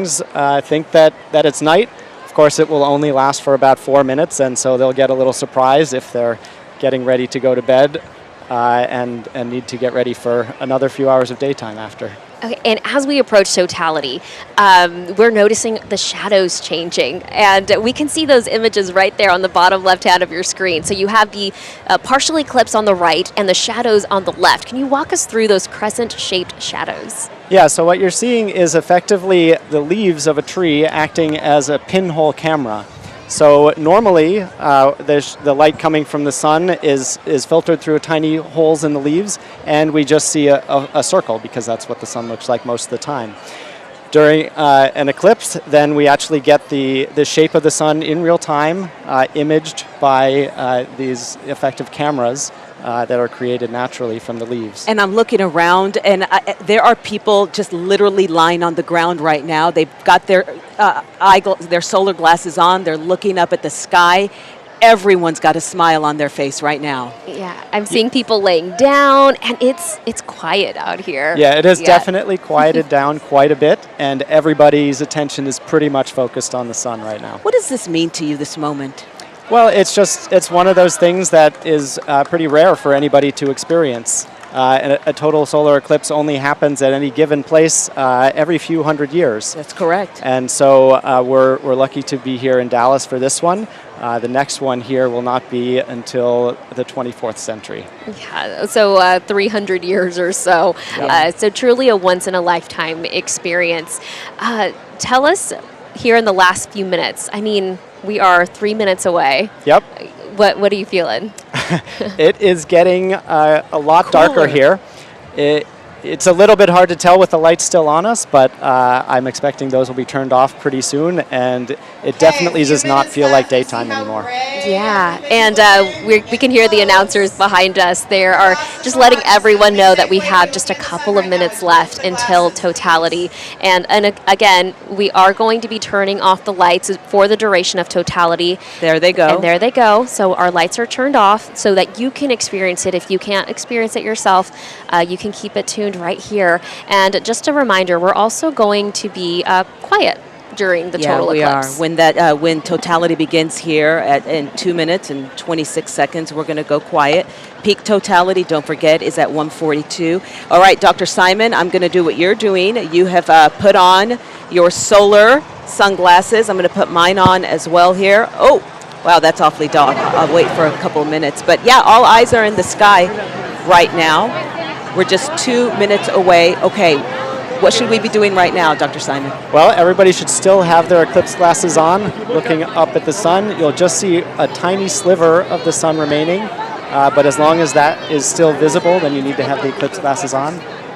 think that it's night. Of course, it will only last for about 4 minutes, and so they'll get a little surprise if they're getting ready to go to bed and need to get ready for another few hours of daytime after. Okay, and as we approach totality, we're noticing the shadows changing, and we can see those images right there on the bottom left hand of your screen. So you have the partial eclipse on the right and the shadows on the left. Can you walk us through those crescent-shaped shadows? Yeah, so what you're seeing is effectively the leaves of a tree acting as a pinhole camera. So normally, the light coming from the sun is filtered through tiny holes in the leaves, and we just see a circle because that's what the sun looks like most of the time. During an eclipse, then we actually get the shape of the sun in real time, imaged by these effective cameras that are created naturally from the leaves. And I'm looking around, and there are people just literally lying on the ground right now. They've got their solar glasses on. They're looking up at the sky. Everyone's got a smile on their face right now. Yeah, I'm seeing people laying down, and it's quiet out here. Yeah, it is definitely quieted down quite a bit, and everybody's attention is pretty much focused on the sun right now. What does this mean to you, this moment? Well, it's one of those things that is pretty rare for anybody to experience. A total solar eclipse only happens at any given place every few hundred years. That's correct. And so we're lucky to be here in Dallas for this one. The next one here will not be until the 24th century. Yeah, so 300 years or so. Yeah. So truly a once-in-a-lifetime experience. Tell us here in the last few minutes, I mean, we are 3 minutes away. Yep. What are you feeling? It is getting a lot darker here. It's a little bit hard to tell with the lights still on us, but I'm expecting those will be turned off pretty soon, and it definitely does not feel like daytime anymore. Yeah, and we can hear the announcers behind us. They are just letting everyone know that we have just a couple of minutes left until totality. And again, we are going to be turning off the lights for the duration of totality. There they go. And there they go. So our lights are turned off so that you can experience it. If you can't experience it yourself, you can keep it tuned right here. And just a reminder, we're also going to be quiet during the total eclipse. Are. When totality begins here in 2 minutes and 26 seconds, we're going to go quiet. Peak totality, don't forget, is at 1:42. All right, Dr. Simon, I'm going to do what you're doing. You have put on your solar sunglasses. I'm going to put mine on as well here. Oh, wow, that's awfully dark. I'll wait for a couple of minutes. But yeah, all eyes are in the sky right now. We're just 2 minutes away. Okay, what should we be doing right now, Dr. Simon? Well, everybody should still have their eclipse glasses on, looking up at the sun. You'll just see a tiny sliver of the sun remaining, but as long as that is still visible, then you need to have the eclipse glasses on.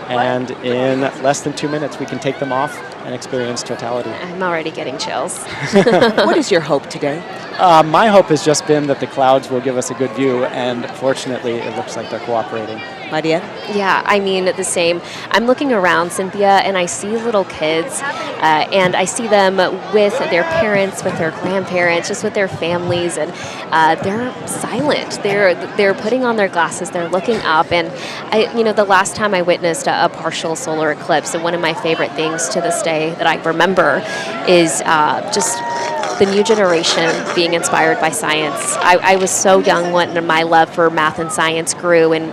And in less than 2 minutes, we can take them off and experience totality. I'm already getting chills. What is your hope today? My hope has just been that the clouds will give us a good view, and fortunately, it looks like they're cooperating. Maria? Yeah, I mean, the same. I'm looking around, Cynthia, and I see little kids, and I see them with their parents, with their grandparents, just with their families, and they're silent. They're putting on their glasses, they're looking up, and the last time I witnessed a partial solar eclipse, and one of my favorite things to this day that I remember is just the new generation being inspired by science. I was so young when my love for math and science grew, and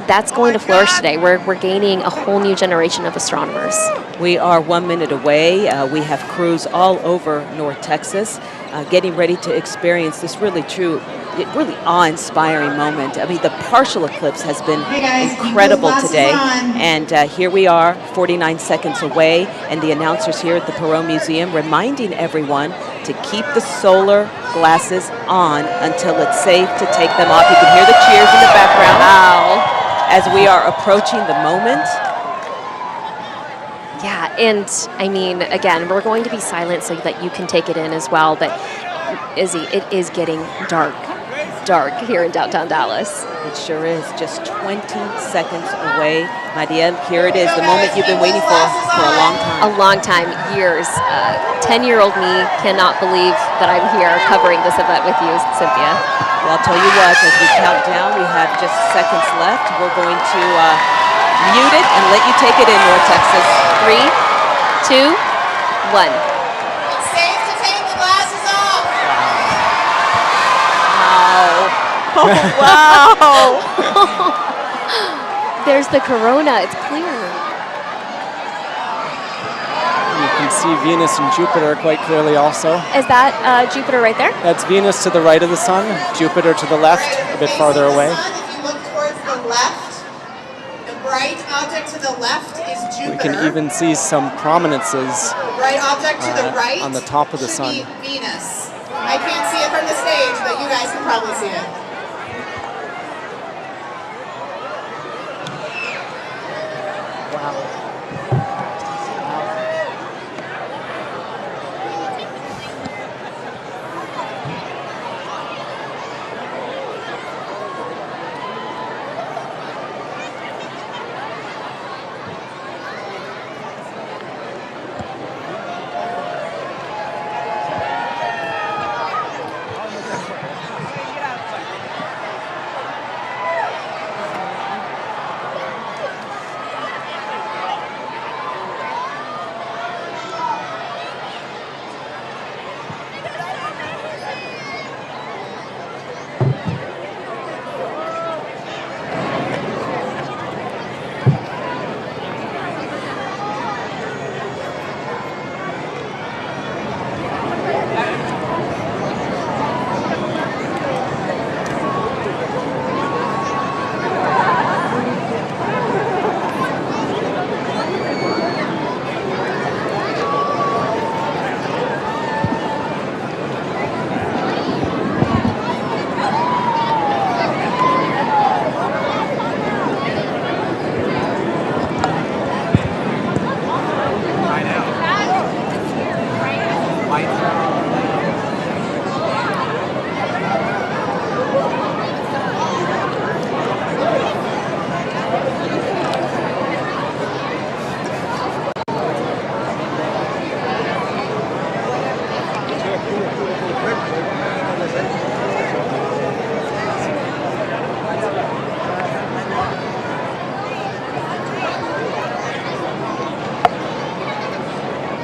that's going to flourish today. We're gaining a whole new generation of astronomers. We are 1 minute away. We have crews all over North Texas getting ready to experience this really awe-inspiring moment. I mean, the partial eclipse has been incredible today. And here we are, 49 seconds away, and the announcers here at the Perot Museum reminding everyone to keep the solar glasses on until it's safe to take them off. You can hear the cheers in the background. Wow. As we are approaching the moment. Yeah, and I mean, again, we're going to be silent so that you can take it in as well, but Izzy, it is getting dark here in downtown Dallas. It sure is. Just 20 seconds away. Maria, here it is, the moment you've been waiting for a long time. A long time, years. 10-year-old me cannot believe that I'm here covering this event with you, Cynthia. Well, I'll tell you what, as we count down, we have just seconds left. We're going to mute it and let you take it in, North Texas. 3, 2, 1. Safe to take the glasses off. Wow. There's the corona. It's clear. You can see Venus and Jupiter quite clearly also. Is that Jupiter right there? That's Venus to the right of the sun, Jupiter to the left, a bit farther away. Sun, if you look towards the left, the bright object to the left is Jupiter. We can even see some prominences The bright object to the right on the top of the should sun. be Venus. I can't see it from the stage, but you guys can probably see it.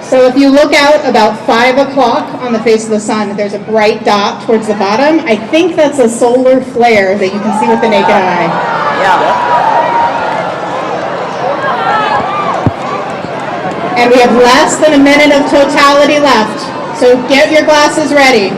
So if you look out about 5 o'clock on the face of the sun, there's a bright dot towards the bottom. I think that's a solar flare that you can see with the naked eye. Yeah. And we have less than a minute of totality left. So get your glasses ready.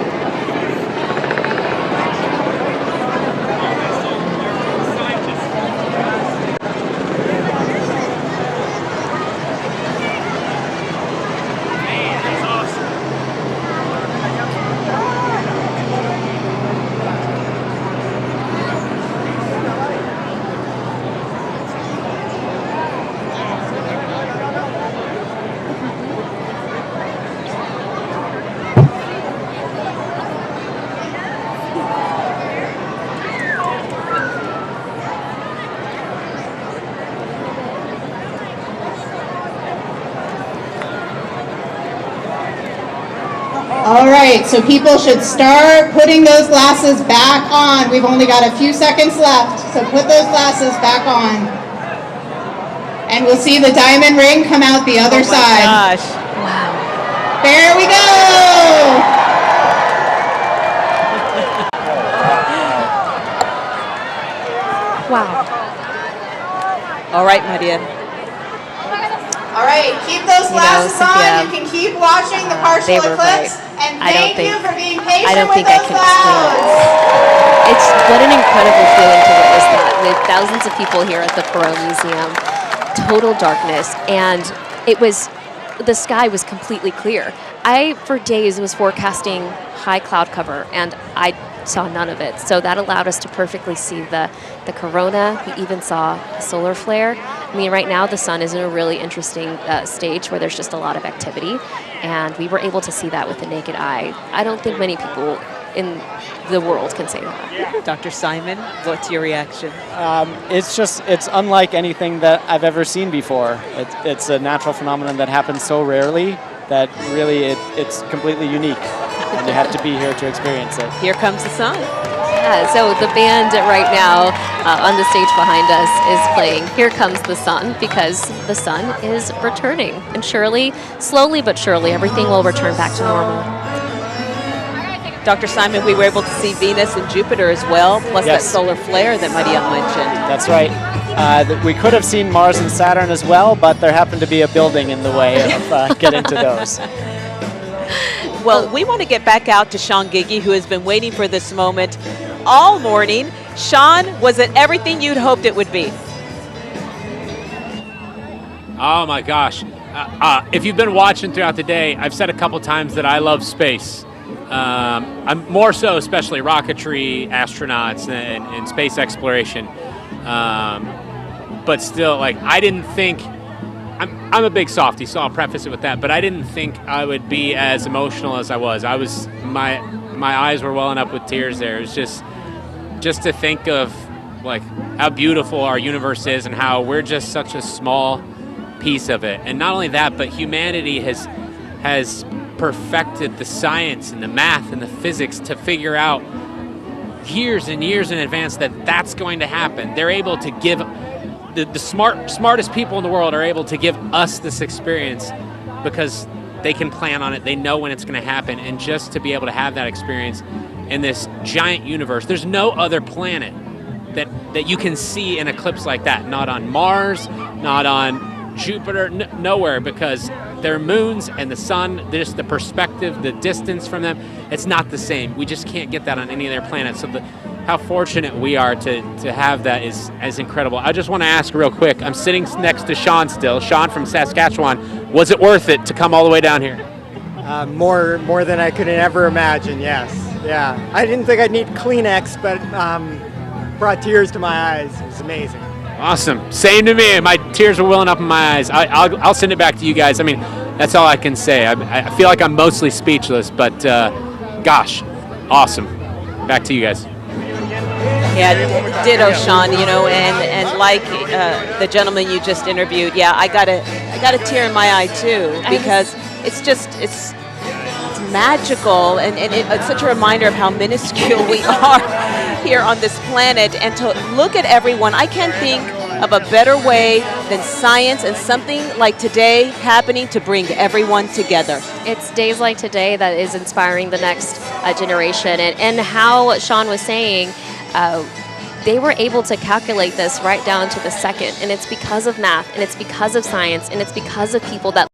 All right, so people should start putting those glasses back on. We've only got a few seconds left, so put those glasses back on. And we'll see the diamond ring come out the other side. Gosh. Wow. There we go. Wow. All right, Maria. All right, keep those glasses Cynthia, on. You can keep watching the partial they were eclipse. right. And I don't thank you think- for being patient I don't with think I those can explain clouds. it. It's what an incredible feeling to witness that with thousands of people here at the Perot Museum. Total darkness, and the sky was completely clear. I, for days, was forecasting high cloud cover, and I saw none of it. So that allowed us to perfectly see the corona. We even saw a solar flare. I mean, right now the sun is in a really interesting stage where there's just a lot of activity, and we were able to see that with the naked eye. I don't think many people in the world can say that. Dr. Simon, what's your reaction? It's unlike anything that I've ever seen before. It's a natural phenomenon that happens so rarely that really it's completely unique, and you have to be here to experience it. Here comes the sun. So the band right now on the stage behind us is playing Here Comes the Sun, because the sun is returning. And surely, slowly but surely, everything will return back to normal. Dr. Simon, we were able to see Venus and Jupiter as well, plus that Yes. solar flare that Maria mentioned. That's right. We could have seen Mars and Saturn as well, but there happened to be a building in the way of getting to those. Well, we want to get back out to Sean Giggy, who has been waiting for this moment all morning. Sean, was it everything you'd hoped it would be? Oh my gosh. If you've been watching throughout the day, I've said a couple times that I love space. I'm more so, especially rocketry, astronauts, and space exploration. But still, like, I didn't think, I'm a big softie, so I'll preface it with that, but I didn't think I would be as emotional as I was. My eyes were welling up with tears there. It was just to think of, like, how beautiful our universe is and how we're just such a small piece of it. And not only that, but humanity has perfected the science and the math and the physics to figure out years and years in advance that that's going to happen. They're able to give, the smartest people in the world are able to give us this experience because they can plan on it. They know when it's going to happen. And just to be able to have that experience in this giant universe, there's no other planet that you can see an eclipse like that. Not on Mars, not on Jupiter, nowhere, because their moons and the sun, just the perspective, the distance from them, it's not the same. We just can't get that on any of their planets. So how fortunate we are to have that is incredible. I just want to ask real quick, I'm sitting next to Sean still. Sean from Saskatchewan, was it worth it to come all the way down here? More than I could ever imagine, yes. Yeah, I didn't think I'd need Kleenex, but brought tears to my eyes. It was amazing. Awesome. Same to me. My tears were welling up in my eyes. I'll send it back to you guys. I mean, that's all I can say. I feel like I'm mostly speechless, but gosh, awesome. Back to you guys. Yeah, ditto, Sean. You know, and like the gentleman you just interviewed, yeah, I got a tear in my eye too, because it's magical, and it's such a reminder of how minuscule we are here on this planet. And to look at everyone, I can't think of a better way than science and something like today happening to bring everyone together. It's days like today that is inspiring the next generation. And how Sean was saying, they were able to calculate this right down to the second. And it's because of math, and it's because of science, and it's because of people that